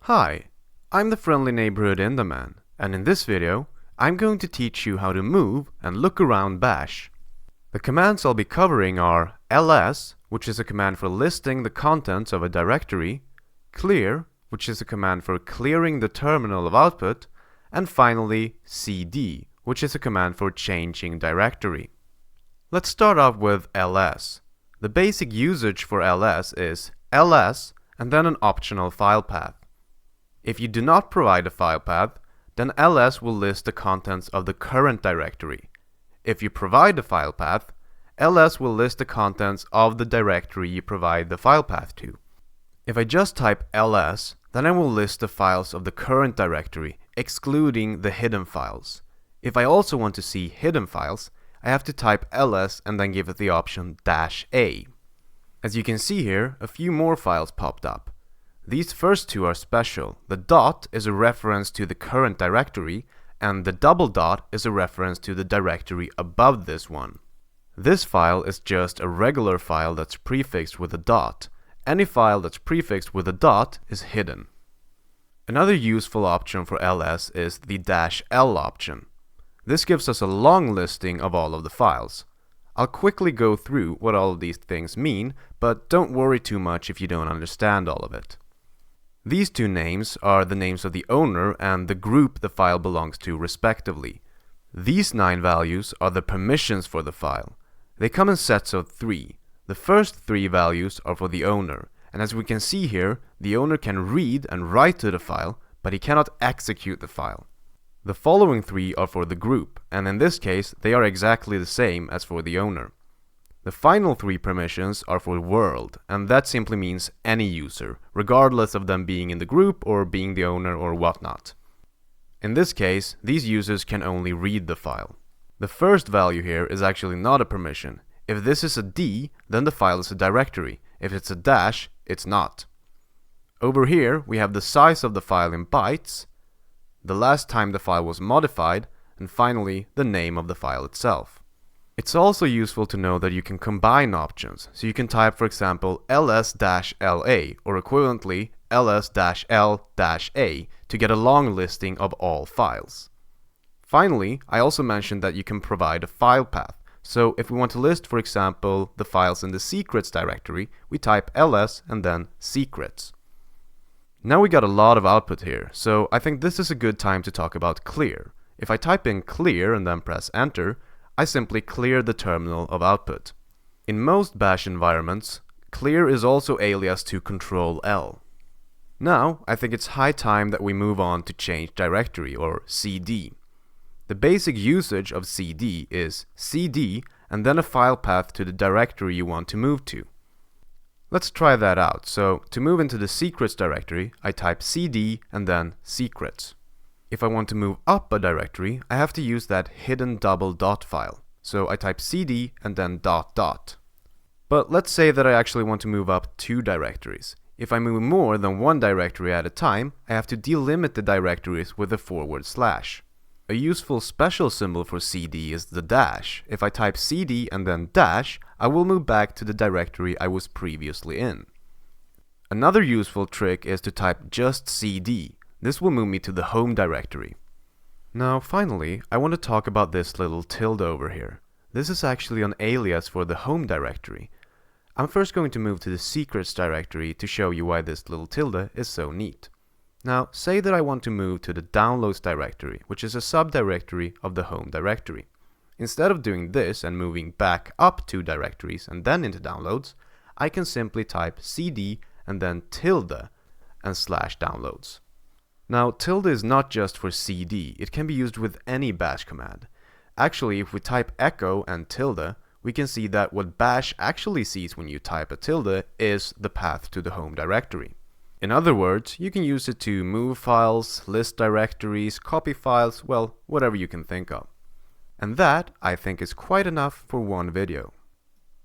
Hi, I'm the friendly neighborhood INDA-man, and in this video, I'm going to teach you how to move and look around Bash. The commands I'll be covering are ls, which is a command for listing the contents of a directory, clear, which is a command for clearing the terminal of output, and finally cd, which is a command for changing directory. Let's start off with ls. The basic usage for ls is ls and then an optional file path. If you do not provide a file path, then ls will list the contents of the current directory. If you provide a file path, ls will list the contents of the directory you provide the file path to. If I just type ls, then I will list the files of the current directory, excluding the hidden files. If I also want to see hidden files, I have to type ls and then give it the option -a. As you can see here, a few more files popped up. These first two are special. The dot is a reference to the current directory, and the double dot is a reference to the directory above this one. This file is just a regular file that's prefixed with a dot. Any file that's prefixed with a dot is hidden. Another useful option for ls is the -l option. This gives us a long listing of all of the files. I'll quickly go through what all of these things mean, but don't worry too much if you don't understand all of it. These two names are the names of the owner and the group the file belongs to respectively. These 9 values are the permissions for the file. They come in sets of 3. The first 3 values are for the owner, and as we can see here, the owner can read and write to the file, but he cannot execute the file. The following 3 are for the group, and in this case they are exactly the same as for the owner. The final 3 permissions are for world, and that simply means any user, regardless of them being in the group or being the owner or whatnot. In this case, these users can only read the file. The first value here is actually not a permission. If this is a D, then the file is a directory. If it's a dash, it's not. Over here, we have the size of the file in bytes, the last time the file was modified, and finally, the name of the file itself. It's also useful to know that you can combine options, so you can type, for example, ls-la or equivalently ls-l-a to get a long listing of all files. Finally, I also mentioned that you can provide a file path, so if we want to list, for example, the files in the secrets directory, we type ls and then secrets. Now we got a lot of output here, so I think this is a good time to talk about clear. If I type in clear and then press enter, I simply clear the terminal of output. In most bash environments, clear is also alias to Ctrl-L. Now, I think it's high time that we move on to change directory, or cd. The basic usage of cd is cd and then a file path to the directory you want to move to. Let's try that out. So, to move into the secrets directory, I type cd and then secrets. If I want to move up a directory, I have to use that hidden double dot file. So I type cd and then ... But let's say that I actually want to move up 2 directories. If I move more than 1 directory at a time, I have to delimit the directories with a /. A useful special symbol for cd is the dash. If I type cd and then dash, I will move back to the directory I was previously in. Another useful trick is to type just cd. This will move me to the home directory. Now finally, I want to talk about this little tilde over here. This is actually an alias for the home directory. I'm first going to move to the secrets directory to show you why this little tilde is so neat. Now, say that I want to move to the downloads directory, which is a subdirectory of the home directory. Instead of doing this and moving back up 2 directories and then into downloads, I can simply type cd and then tilde and /downloads. Now, tilde is not just for cd, it can be used with any bash command. Actually, if we type echo and tilde, we can see that what bash actually sees when you type a tilde is the path to the home directory. In other words, you can use it to move files, list directories, copy files, well, whatever you can think of. And that, I think, is quite enough for one video.